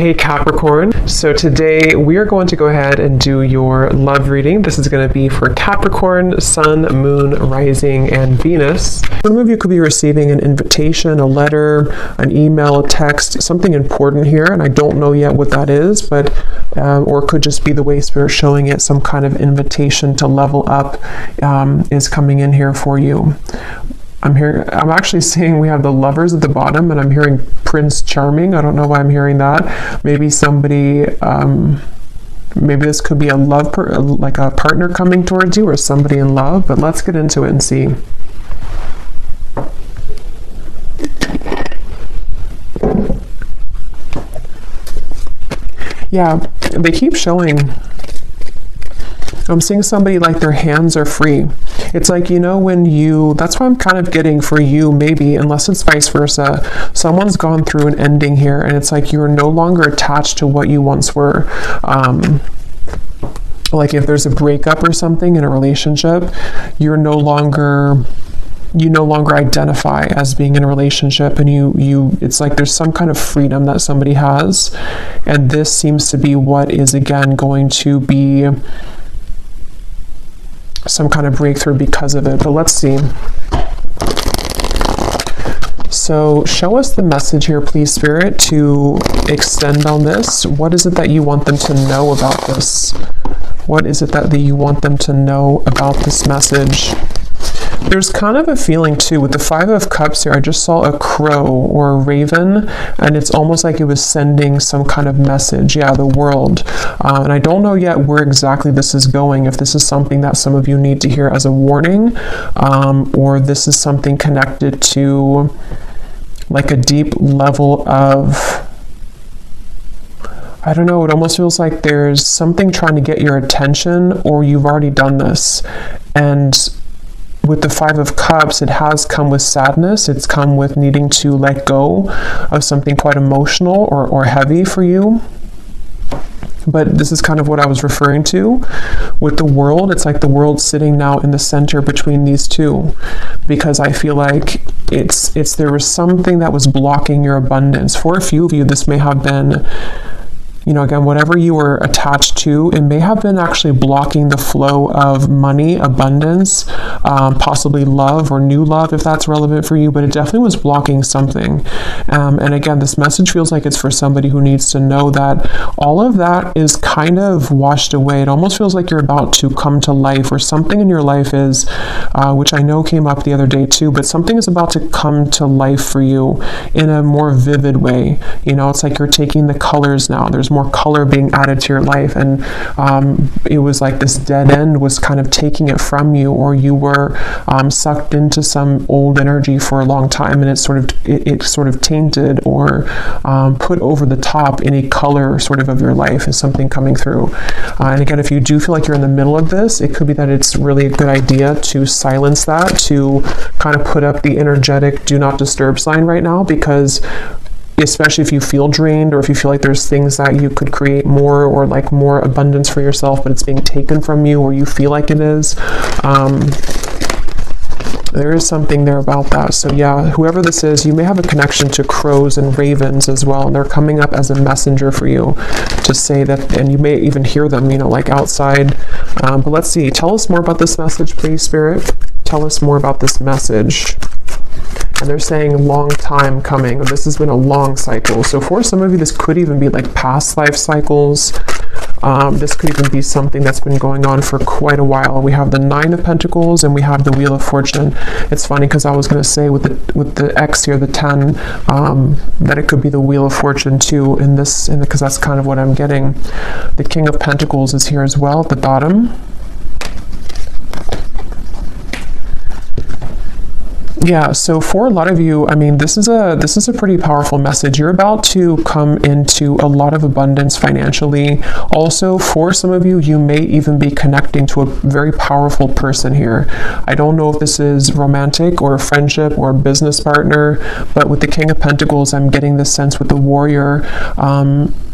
Hey Capricorn, so today we are going to go ahead and do your love reading. This is going to be for Capricorn, Sun, Moon, Rising, and Venus. Some of you could be receiving an invitation, a letter, an email, a text, something important here, and I don't know yet what that is, but or it could just be the way Spirit's showing it, some kind of invitation to level up is coming in here for you. I'm actually seeing we have the Lovers at the bottom, and I'm hearing Prince Charming. I don't know why I'm hearing that. Maybe somebody, maybe this could be a like a partner coming towards you or somebody in love, but let's get into it and see. Yeah, they keep showing. I'm seeing somebody like their hands are free. It's like, you know, that's why I'm kind of getting for you, maybe, unless it's vice versa, someone's gone through an ending here, and it's like you're no longer attached to what you once were. Like if there's a breakup or something in a relationship, you no longer identify as being in a relationship, and it's like there's some kind of freedom that somebody has, and this seems to be what is again going to be some kind of breakthrough because of it. But let's see. So show us the message here, please, Spirit, to extend on this. What is it that you want them to know about this? What is it that you want them to know about this message? There's kind of a feeling too with the Five of Cups here. I just saw a crow or a raven, and it's almost like it was sending some kind of message. Yeah, the world. And I don't know yet where exactly this is going, if this is something that some of you need to hear as a warning, or this is something connected to like a deep level of, I don't know, it almost feels like there's something trying to get your attention, or you've already done this. And with the Five of Cups, it has come with sadness. It's come with needing to let go of something quite emotional or heavy for you. But this is kind of what I was referring to with the world. It's like the world sitting now in the center between these two, because I feel like there was something that was blocking your abundance. For a few of you, this may have been, you know, again, whatever you were attached to, it may have been actually blocking the flow of money, abundance, possibly love or new love, if that's relevant for you, but it definitely was blocking something. And again, this message feels like it's for somebody who needs to know that all of that is kind of washed away. It almost feels like you're about to come to life, or something in your life is, which I know came up the other day too, but something is about to come to life for you in a more vivid way. You know, it's like you're taking the colors now. There's more color being added to your life, and it was like this dead end was kind of taking it from you, or you were sucked into some old energy for a long time, and it sort of tainted or put over the top any color sort of your life is something coming through. And again, if you do feel like you're in the middle of this, it could be that it's really a good idea to silence that, to kind of put up the energetic do not disturb sign right now, because especially if you feel drained, or if you feel like there's things that you could create more, or like more abundance for yourself, but it's being taken from you, or you feel like it is, there is something there about that. So yeah, whoever this is, you may have a connection to crows and ravens as well, and they're coming up as a messenger for you to say that, and you may even hear them, you know, like outside. But let's see, tell us more about this message, please, Spirit. Tell us more about this message. And they're saying long time coming. This has been a long cycle. So for some of you, this could even be like past life cycles. This could even be something that's been going on for quite a while. We have the Nine of Pentacles, and we have the Wheel of Fortune. It's funny because I was going to say with the X here, the 10, that it could be the Wheel of Fortune too because that's kind of what I'm getting. The King of Pentacles is here as well at the bottom. Yeah, so for a lot of you, I mean, this is a pretty powerful message. You're about to come into a lot of abundance financially. Also, for some of you, you may even be connecting to a very powerful person here. I don't know if this is romantic or a friendship or a business partner, but with the King of Pentacles, I'm getting this sense with the Warrior.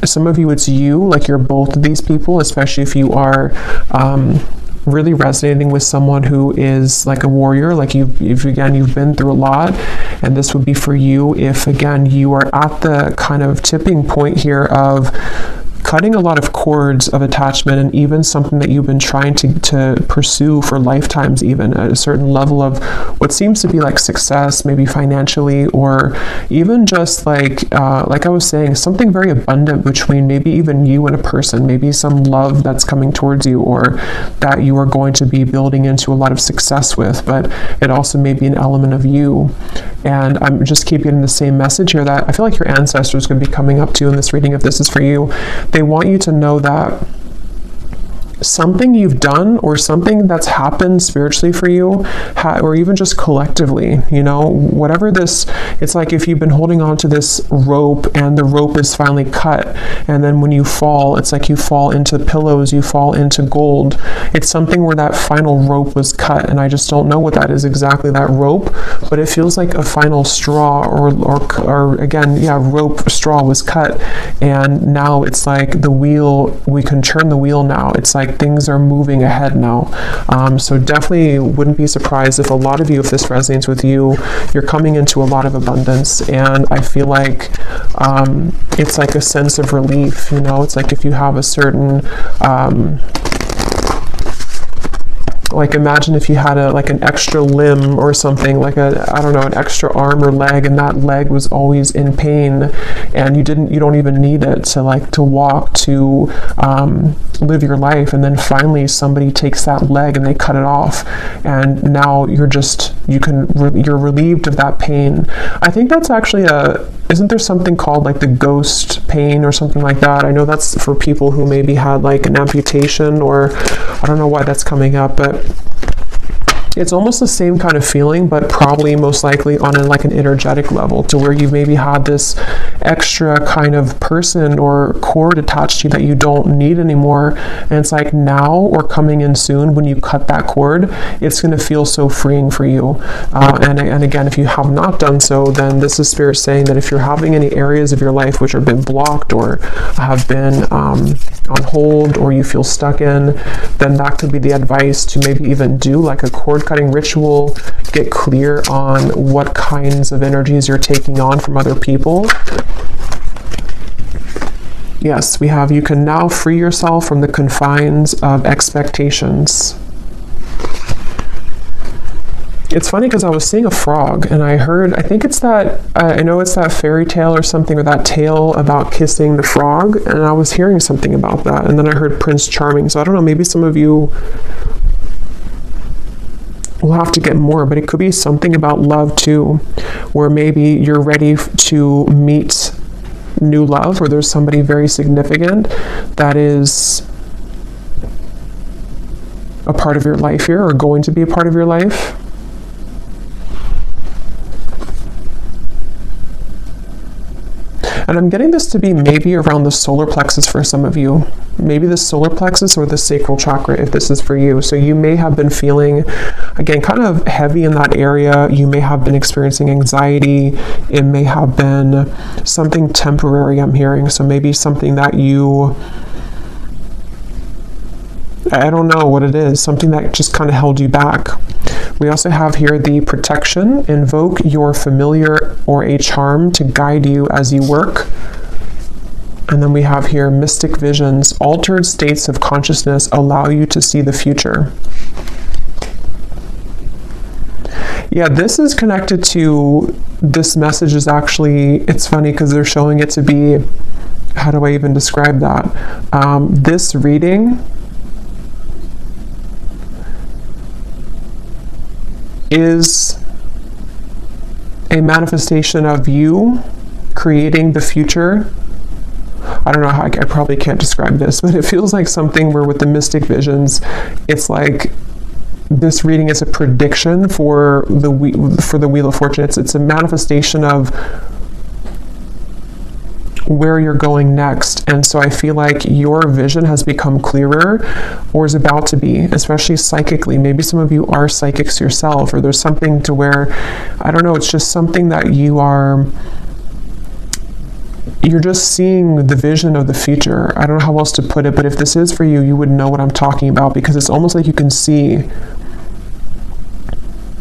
Some of you, it's you, like you're both of these people, especially if you are really resonating with someone who is like a warrior, like you've been through a lot, and this would be for you if, again, you are at the kind of tipping point here of cutting a lot of cords of attachment, and even something that you've been trying to pursue for lifetimes, even at a certain level of what seems to be like success, maybe financially, or even just like I was saying, something very abundant between maybe even you and a person, maybe some love that's coming towards you, or that you are going to be building into a lot of success with, but it also may be an element of you. And I'm just keep getting the same message here that I feel like your ancestors could be coming up to you in this reading if this is for you. They want you to know that something you've done or something that's happened spiritually for you, or even just collectively, whatever this, it's like if you've been holding on to this rope and the rope is finally cut, and then when you fall, it's like you fall into pillows, you fall into gold. It's something where that final rope was cut, and I just don't know what that is exactly, that rope, but it feels like a final straw, or again, rope straw was cut, and now it's like the wheel, we can turn the wheel now. It's like things are moving ahead now. So definitely wouldn't be surprised if a lot of you, if this resonates with you, you're coming into a lot of abundance. And I feel like it's like a sense of relief, it's like if you have a certain like imagine if you had an extra limb or something, like an extra arm or leg, and that leg was always in pain, and you don't even need it to walk, to live your life, and then finally somebody takes that leg and they cut it off, and now you're relieved of that pain. I think that's actually isn't there something called like the ghost pain or something like that? I know that's for people who maybe had like an amputation, or I don't know why that's coming up, but it's almost the same kind of feeling, but probably most likely on an energetic level, to where you maybe had this extra kind of person or cord attached to you that you don't need anymore, and it's like now or coming in soon, when you cut that cord, it's going to feel so freeing for you. And again, if you have not done so, then this is Spirit saying that if you're having any areas of your life which have been blocked or have been on hold, or you feel stuck in, then that could be the advice to maybe even do like a cord cutting ritual, get clear on what kinds of energies you're taking on from other people. Yes, we have, you can now free yourself from the confines of expectations. It's funny because I was seeing a frog, and I think it's that, I know it's that fairy tale or something, or that tale about kissing the frog, and I was hearing something about that, and then I heard Prince Charming, so I don't know, maybe some of you will have to get more, but it could be something about love too, where maybe you're ready to meet new love, or there's somebody very significant that is a part of your life here, or going to be a part of your life. And I'm getting this to be maybe around the solar plexus for some of you. Maybe the solar plexus or the sacral chakra, if this is for you. So you may have been feeling, again, kind of heavy in that area. You may have been experiencing anxiety. It may have been something temporary, I'm hearing. So maybe something that I don't know what it is, something that just kind of held you back. We also have here the protection. Invoke your familiar or a charm to guide you as you work. And then we have here mystic visions. Altered states of consciousness allow you to see the future. Yeah, this is connected to, this message is actually, it's funny because they're showing it to be, how do I even describe that? This reading is a manifestation of you creating the future. I don't know how, I probably can't describe this, but it feels like something where with the mystic visions, it's like this reading is a prediction for the Wheel of Fortune. It's a manifestation of where you're going next. And so I feel like your vision has become clearer, or is about to be, especially psychically. Maybe some of you are psychics yourself, or there's something to where, I don't know, it's just something that you you're just seeing the vision of the future. I don't know how else to put it, but if this is for you, you would know what I'm talking about, because it's almost like you can see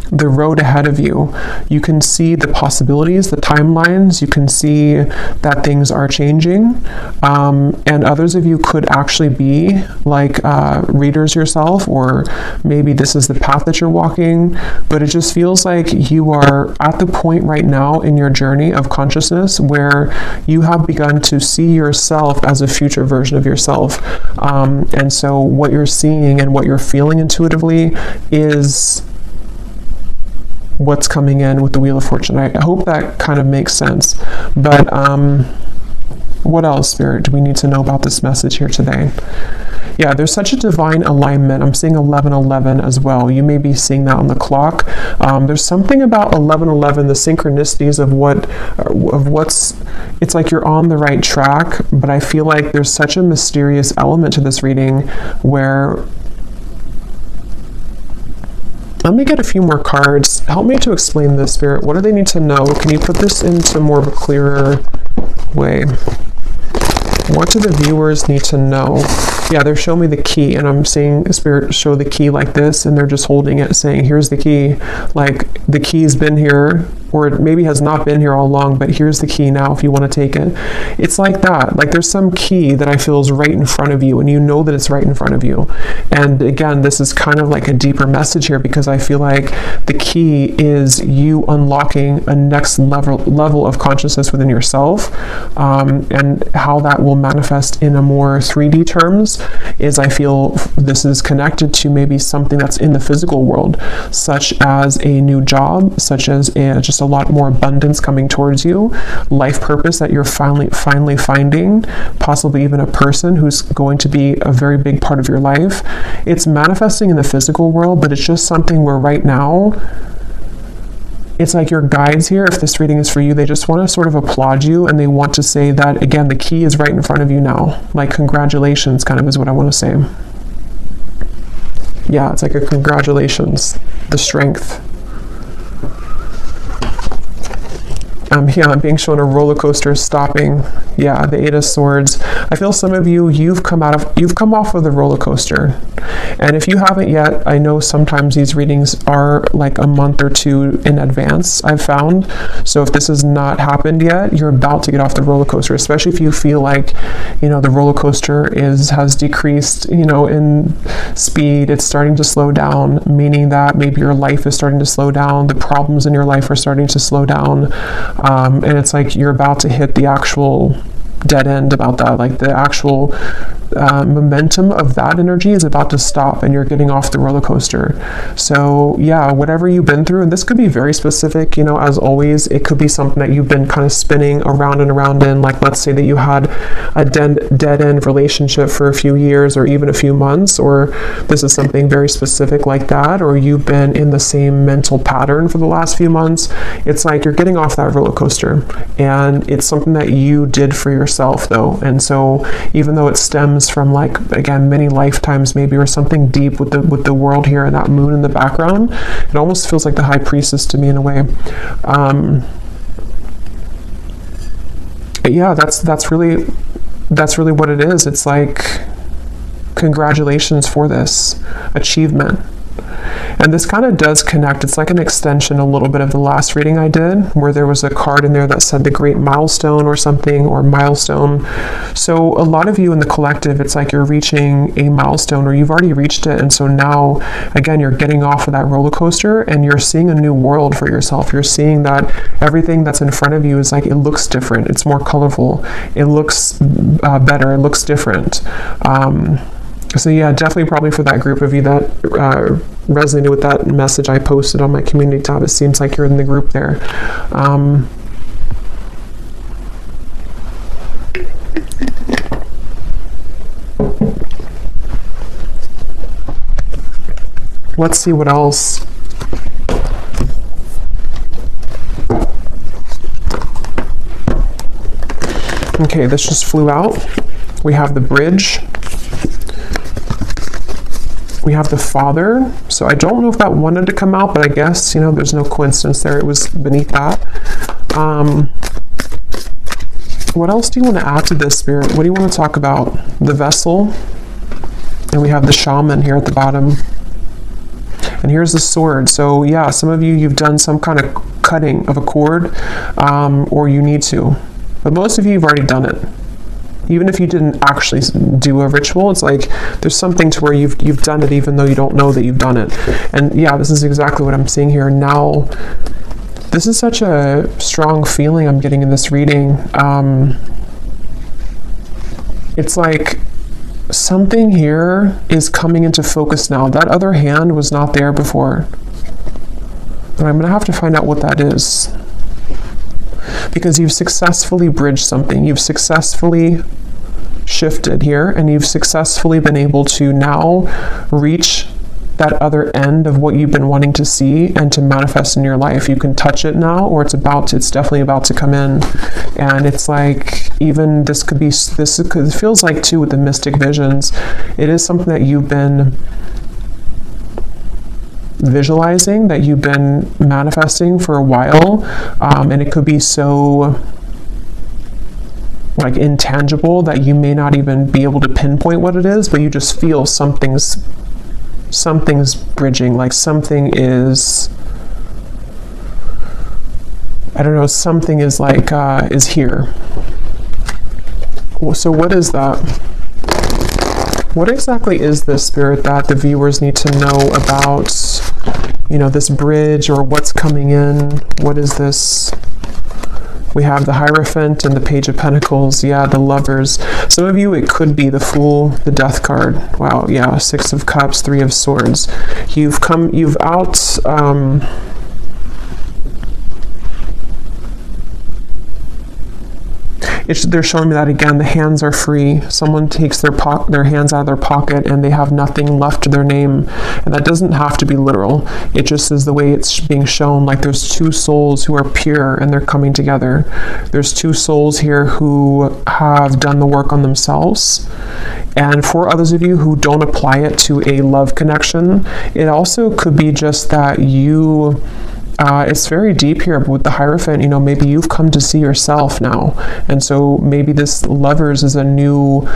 the road ahead of you. You can see the possibilities, the timelines. You can see that things are changing. And others of you could actually be like readers yourself, or maybe this is the path that you're walking, but it just feels like you are at the point right now in your journey of consciousness where you have begun to see yourself as a future version of yourself. And so what you're seeing and what you're feeling intuitively is what's coming in with the Wheel of Fortune. I hope that kind of makes sense. But what else, Spirit, do we need to know about this message here today? Yeah, there's such a divine alignment. I'm seeing 1111 as well. You may be seeing that on the clock. There's something about 1111, the synchronicities of what's, it's like you're on the right track, but I feel like there's such a mysterious element to this reading where, let me get a few more cards. Help me to explain this, Spirit. What do they need to know? Can you put this into more of a clearer way? What do the viewers need to know? Yeah, they're showing me the key, and I'm seeing Spirit show the key like this, and they're just holding it saying, here's the key. Like, the key's been here, or it maybe has not been here all along, but here's the key now if you want to take it. It's like that. Like, there's some key that I feel is right in front of you, and you know that it's right in front of you. And again, this is kind of like a deeper message here, because I feel like the key is you unlocking a next level of consciousness within yourself, and how that will manifest in a more 3D terms is, I feel this is connected to maybe something that's in the physical world, such as a new job, such as just a lot more abundance coming towards you, life purpose that you're finally finding, possibly even a person who's going to be a very big part of your life. It's manifesting in the physical world, but it's just something where right now, it's like your guides here, if this reading is for you, they just want to sort of applaud you, and they want to say that, again, the key is right in front of you now. Like, congratulations, kind of is what I want to say. Yeah, it's like a congratulations, the strength. Yeah, I'm being shown a roller coaster stopping. Yeah, the Eight of Swords. I feel some of you, you've come off of the roller coaster. And if you haven't yet, I know sometimes these readings are like a month or two in advance, I've found. So if this has not happened yet, you're about to get off the roller coaster, especially if you feel like, the roller coaster has decreased, in speed. It's starting to slow down, meaning that maybe your life is starting to slow down. The problems in your life are starting to slow down. And it's like you're about to hit the actual dead end about that, like the actual momentum of that energy is about to stop, and you're getting off the roller coaster. So yeah, whatever you've been through, and this could be very specific, as always, it could be something that you've been kind of spinning around and around in. Like, let's say that you had a dead end relationship for a few years or even a few months, or this is something very specific like that, or you've been in the same mental pattern for the last few months. It's like you're getting off that roller coaster, and it's something that you did for yourself though. And so even though it stems from, like, again, many lifetimes maybe, or something deep with the world here and that moon in the background, it almost feels like the High Priestess to me in a way. Yeah, that's really what it is. It's like, congratulations for this achievement. And this kind of does connect. It's like an extension a little bit of the last reading I did, where there was a card in there that said the great milestone or something, or milestone. So a lot of you in the collective, it's like you're reaching a milestone, or you've already reached it. And so now, again, you're getting off of that roller coaster, and you're seeing a new world for yourself. You're seeing that everything that's in front of you is like, it looks different. It's more colorful. It looks better. It looks different. So yeah, definitely probably for that group of you that resonated with that message I posted on my community tab, it seems like you're in the group there. Let's see what else. Okay, this just flew out. We have the Bridge. We have the Father. So I don't know if that wanted to come out, but I guess, there's no coincidence there. It was beneath that. What else do you want to add to this, Spirit? What do you want to talk about? The vessel. And we have the shaman here at the bottom. And here's the sword. So yeah, some of you, you've done some kind of cutting of a cord, or you need to. But most of you have already done it. Even if you didn't actually do a ritual, it's like there's something to where you've done it even though you don't know that you've done it. And yeah, this is exactly what I'm seeing here. Now, this is such a strong feeling I'm getting in this reading. It's like something here is coming into focus now. That other hand was not there before. And I'm going to have to find out what that is. Because you've successfully bridged something. You've successfully shifted here, and you've successfully been able to now reach that other end of what you've been wanting to see and to manifest in your life. You can touch it now, or it's definitely about to come in. And it's like, even it feels like too with the mystic visions, it is something that you've been visualizing, that you've been manifesting for a while, and it could be so like intangible that you may not even be able to pinpoint what it is, but you just feel something's bridging, like something is, I don't know, something is like is here. So what is that? What exactly is this, Spirit, that the viewers need to know about, this bridge, or what's coming in? What is this? We have the Hierophant and the Page of Pentacles. Yeah, the Lovers. Some of you, it could be the Fool, the Death card. Wow, yeah, Six of Cups, Three of Swords. They're showing me that again. The hands are free. Someone takes their hands out of their pocket and they have nothing left to their name. And that doesn't have to be literal. It just is the way it's being shown. Like there's two souls who are pure and they're coming together. There's two souls here who have done the work on themselves. And for others of you who don't apply it to a love connection, it also could be just that you... it's very deep here, but with the Hierophant, maybe you've come to see yourself now. And so maybe this Lovers is a new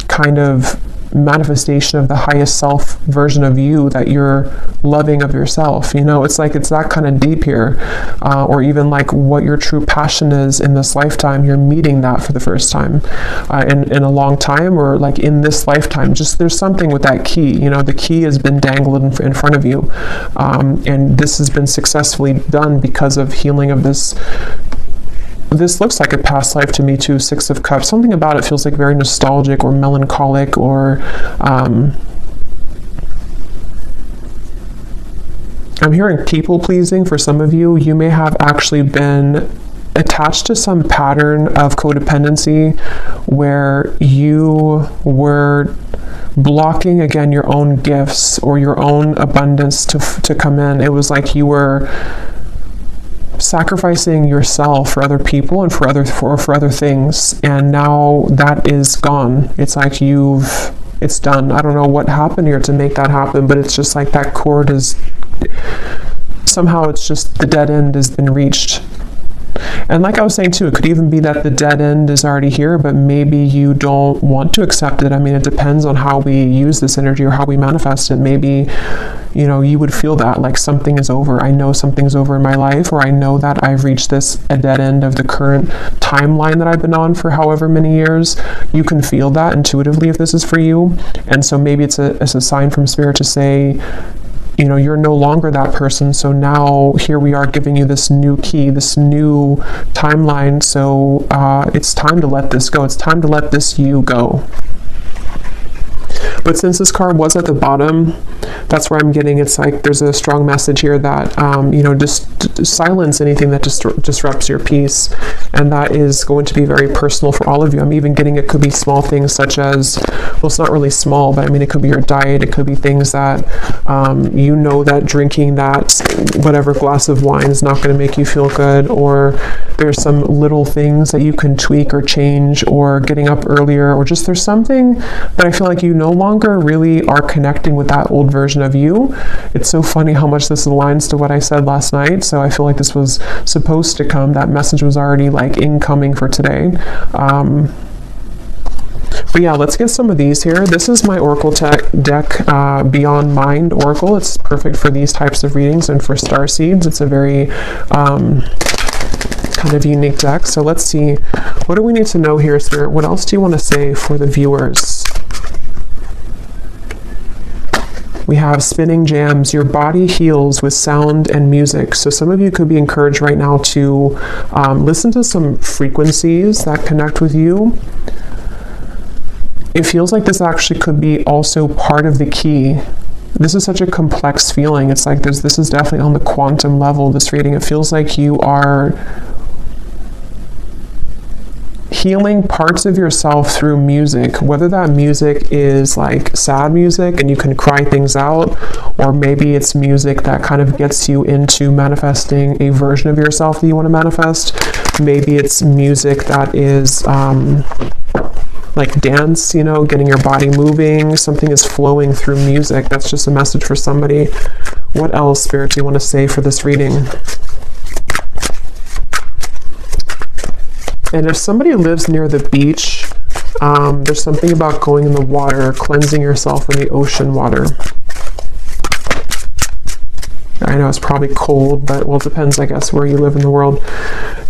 kind of manifestation of the highest self version of you that you're loving of yourself. It's like it's that kind of deep here. Or even like what your true passion is in this lifetime, you're meeting that for the first time in a long time, or like in this lifetime. Just there's something with that key. The key has been dangled in front of you, and this has been successfully done because of healing of this. This looks like a past life to me too. Six of Cups. Something about it feels like very nostalgic or melancholic, or I'm hearing people pleasing for some of you. You may have actually been attached to some pattern of codependency where you were blocking, again, your own gifts or your own abundance to come in. It was like you were sacrificing yourself for other people and for other things, and now that is gone. It's like it's done. I don't know what happened here to make that happen, but it's just like that cord is somehow, it's just the dead end has been reached. And like I was saying too, it could even be that the dead end is already here, but maybe you don't want to accept it. I mean, it depends on how we use this energy or how we manifest it. Maybe, you would feel that like something is over. I know something's over in my life, or I know that I've reached a dead end of the current timeline that I've been on for however many years. You can feel that intuitively if this is for you. And so maybe it's a sign from Spirit to say, you're no longer that person. So now here we are giving you this new key, this new timeline. So it's time to let this go. It's time to let this you go. But since this card was at the bottom, that's where I'm getting, it's like there's a strong message here that, just silence anything that disrupts your peace. And that is going to be very personal for all of you. I'm even getting, it could be small things such as, well, it's not really small, but I mean, it could be your diet. It could be things that, that drinking that whatever glass of wine is not going to make you feel good, or there's some little things that you can tweak or change, or getting up earlier, or just there's something that I feel like you no longer really are connecting with that old version of you. It's so funny how much this aligns to what I said last night. So I feel like this was supposed to come. That message was already like incoming for today. But yeah, let's get some of these here. This is my Oracle deck, Beyond Mind Oracle. It's perfect for these types of readings and for star seeds. It's a very kind of unique deck. So let's see, what do we need to know here, Spirit? What else do you want to say for the viewers? We have spinning jams. Your body heals with sound and music. So some of you could be encouraged right now to listen to some frequencies that connect with you. It feels like this actually could be also part of the key. This is such a complex feeling. It's like this is definitely on the quantum level, this reading. It feels like you are healing parts of yourself through music, whether that music is like sad music and you can cry things out, or maybe it's music that kind of gets you into manifesting a version of yourself that you want to manifest. Maybe it's music that is like dance, you know, getting your body moving. Something is flowing through music. That's just a message for somebody. What else, Spirit, do you want to say for this reading? And if somebody lives near the beach, there's something about going in the water, cleansing yourself in the ocean water. I know it's probably cold, but well, it depends, I guess, where you live in the world.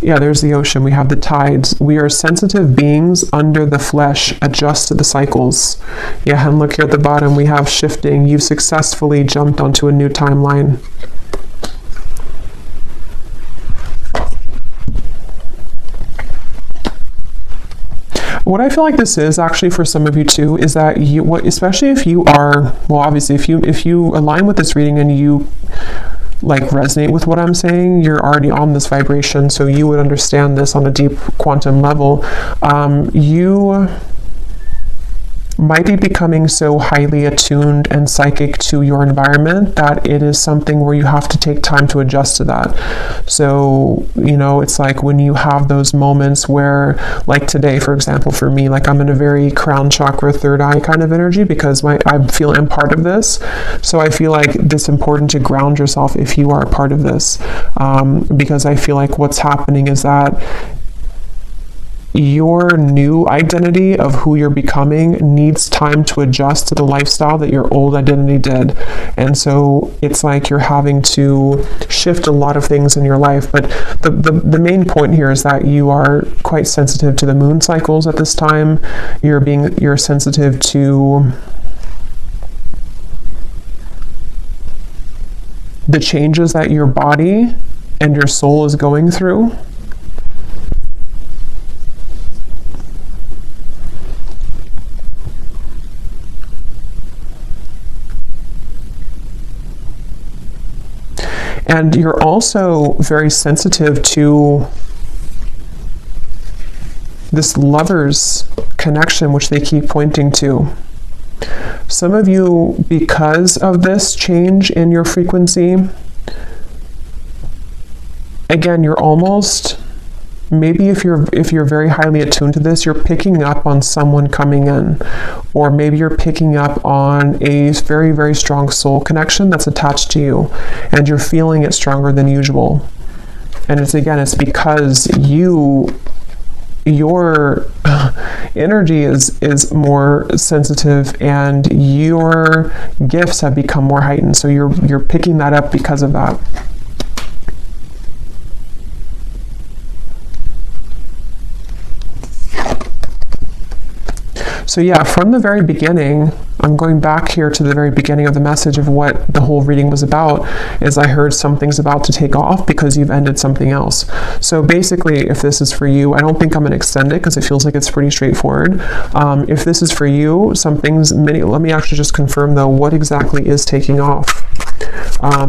Yeah, there's the ocean. We have the tides. We are sensitive beings under the flesh, adjust to the cycles. Yeah, and look here at the bottom, we have shifting. You've successfully jumped onto a new timeline. What I feel like this is actually for some of you too, is that you, especially if you are, well, obviously if you align with this reading and you like resonate with what I'm saying, you're already on this vibration, so you would understand this on a deep quantum level. You might be becoming so highly attuned and psychic to your environment that it is something where you have to take time to adjust to that. So, you know, it's like when you have those moments where, like today, for example, for me, like I'm in a very crown chakra, third eye kind of energy because I feel I'm part of this. So I feel like it's important to ground yourself if you are a part of this, because I feel like what's happening is that your new identity of who you're becoming needs time to adjust to the lifestyle that your old identity did. And so it's like you're having to shift a lot of things in your life. But the main point here is that you are quite sensitive to the moon cycles at this time. You're sensitive to the changes that your body and your soul is going through. And you're also very sensitive to this lover's connection, which they keep pointing to. Some of you, because of this change in your frequency, again, you're almost, maybe if you're very highly attuned to this, you're picking up on someone coming in, or maybe you're picking up on a very, very strong soul connection that's attached to you, and you're feeling it stronger than usual. And it's because your energy is more sensitive and your gifts have become more heightened. So you're picking that up because of that. So yeah, from the very beginning, I'm going back here to the very beginning of the message of what the whole reading was about, is I heard something's about to take off because you've ended something else. So basically, if this is for you, I don't think I'm going to extend it because it feels like it's pretty straightforward. If this is for you, let me actually just confirm though, what exactly is taking off?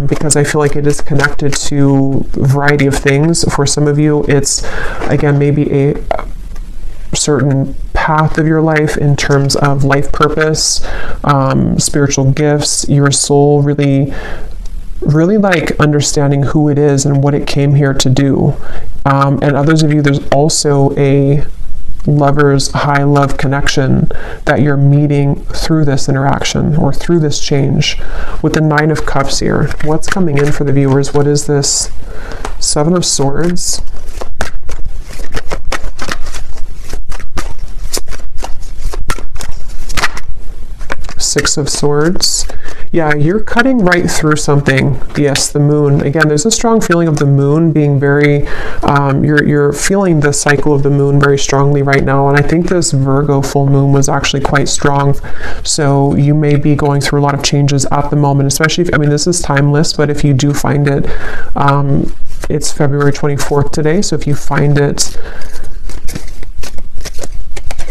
Because I feel like it is connected to a variety of things. For some of you, it's, again, maybe a certain path of your life in terms of life purpose, spiritual gifts, your soul really like understanding who it is and what it came here to do. And others of you, there's also a lover's high love connection that you're meeting through this interaction or through this change. With the 9 of Cups here, what's coming in for the viewers? What is this? 7 of Swords. Six of Swords. Yeah, you're cutting right through something. Yes, the moon. Again, there's a strong feeling of the moon being very, you're feeling the cycle of the moon very strongly right now. And I think this Virgo full moon was actually quite strong. So you may be going through a lot of changes at the moment, especially if, I mean, this is timeless, but if you do find it, it's February 24th today. So if you find it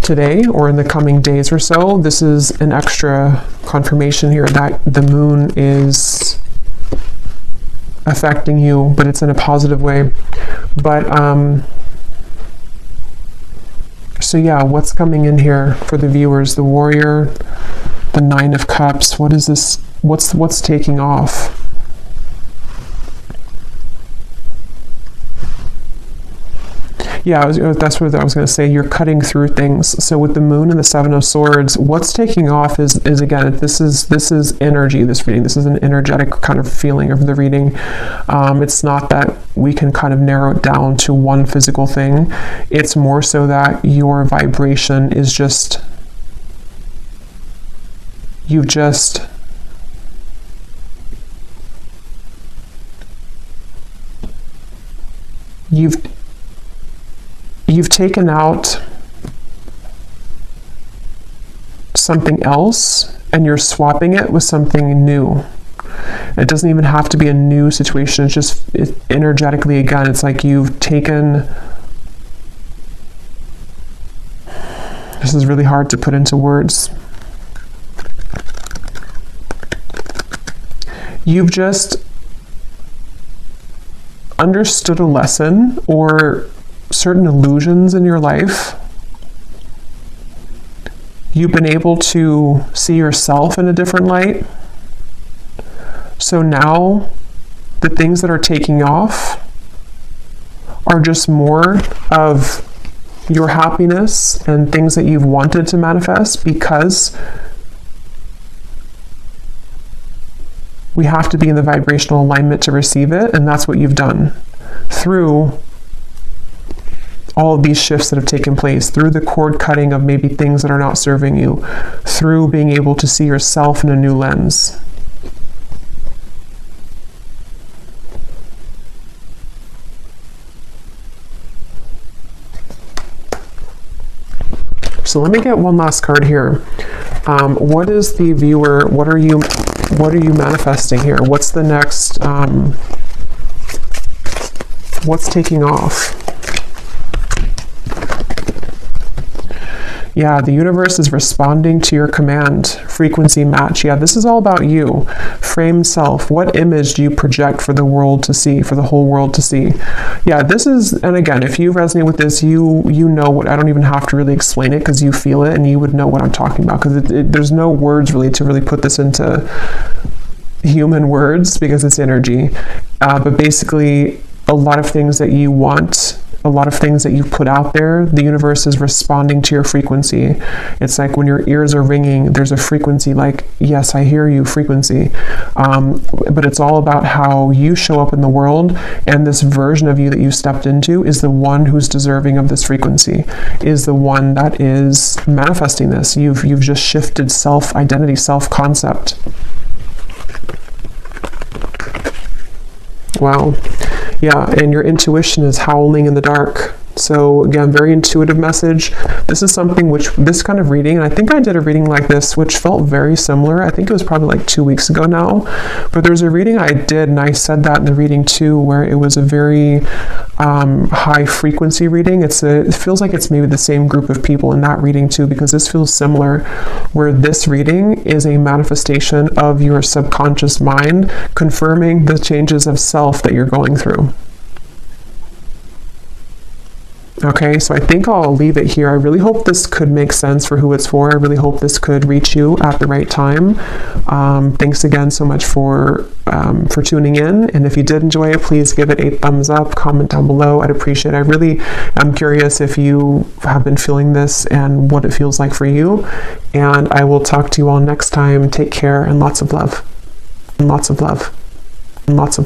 today or in the coming days or so, this is an extra confirmation here that the moon is affecting you, but it's in a positive way. But so yeah, what's coming in here for the viewers? The Warrior, the Nine of Cups. What is this? What's taking off? Yeah, that's what I was going to say. You're cutting through things. So with the moon and the Seven of Swords, what's taking off is again, this is energy, this reading. This is an energetic kind of feeling of the reading. It's not that we can kind of narrow it down to one physical thing. It's more so that your vibration is just, you've taken out something else and you're swapping it with something new. It doesn't even have to be a new situation. It's just energetically, again, it's like you've taken, this is really hard to put into words. You've just understood a lesson or certain illusions in your life. You've been able to see yourself in a different light. So now the things that are taking off are just more of your happiness and things that you've wanted to manifest, because we have to be in the vibrational alignment to receive it, and that's what you've done through all of these shifts that have taken place, through the cord cutting of maybe things that are not serving you, through being able to see yourself in a new lens. So let me get one last card here. What is the viewer, what are you manifesting here? What's the next, what's taking off? Yeah, the universe is responding to your command. Frequency match. Yeah, this is all about you. Framed self. What image do you project for the world to see, for the whole world to see? Yeah, this is, and again, if you resonate with this, you know what, I don't even have to really explain it because you feel it and you would know what I'm talking about, because there's no words really to really put this into human words because it's energy. But basically, a lot of things that you want, a lot of things that you put out there, the universe is responding to your frequency. It's like when your ears are ringing, there's a frequency like, yes, I hear you frequency. But it's all about how you show up in the world, and this version of you that you stepped into is the one who's deserving of this frequency, is the one that is manifesting this. You've just shifted self-identity, self-concept. Wow. Yeah, and your intuition is howling in the dark. So again, very intuitive message. This is something which, this kind of reading, and I think I did a reading like this, which felt very similar. I think it was probably like 2 weeks ago now. But there's a reading I did, and I said that in the reading too, where it was a very high frequency reading. It feels like it's maybe the same group of people in that reading too, because this feels similar, where this reading is a manifestation of your subconscious mind confirming the changes of self that you're going through. Okay, so I think I'll leave it here. I really hope this could make sense for who it's for. I really hope this could reach you at the right time. Thanks again so much for tuning in. And if you did enjoy it, please give it a thumbs up, comment down below. I'd appreciate it. I really am curious if you have been feeling this and what it feels like for you. And I will talk to you all next time. Take care and lots of love. And lots of love. And lots of love.